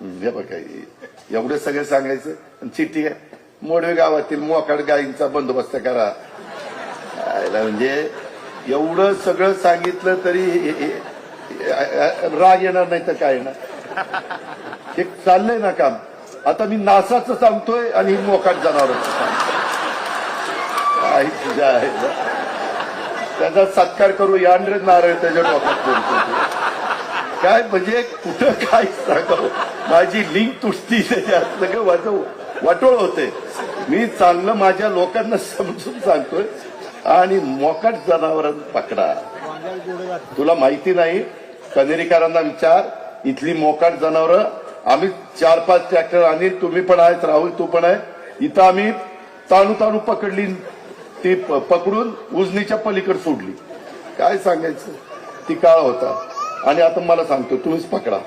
हे बघा एवढं सगळं सांगायचं आणि चिठ्ठी काय मोडवे गावातील मोकाट गायींचा बंदोबस्त करा. म्हणजे एवढं सगळं सांगितलं तरी राग येणार नाही तर काय येणार. हे चाललंय ना काम. आता मी नासाचं सांगतोय आणि मोकाट जनावरांचं सांगतोय. तुझ्या आहे त्याचा सत्कार करू यांड्रे नारळ त्याच्या डोक्यात पडतो. काय म्हणजे कुठं काय सांगावं. माझी लिंक तुटती त्याच्यात सगळं वाटोळ होते. मी चांगलं माझ्या लोकांना समजून सांगतोय आणि मोकाट जनावरांना पकडा. तुला माहिती नाही कनेरीकरांना विचार. इथली मोकाट जनावरं आम्ही 4-5 ट्रॅक्टर आणील. तुम्ही पण आहेत, राहुल तू पण आहे. इथं आम्ही ताणू पकडली, ती पकडून उजनीच्या पलीकडे सोडली. काय सांगायचं ती काळ होता. आणि आता मला सांगतो तुम्हीच पकडा.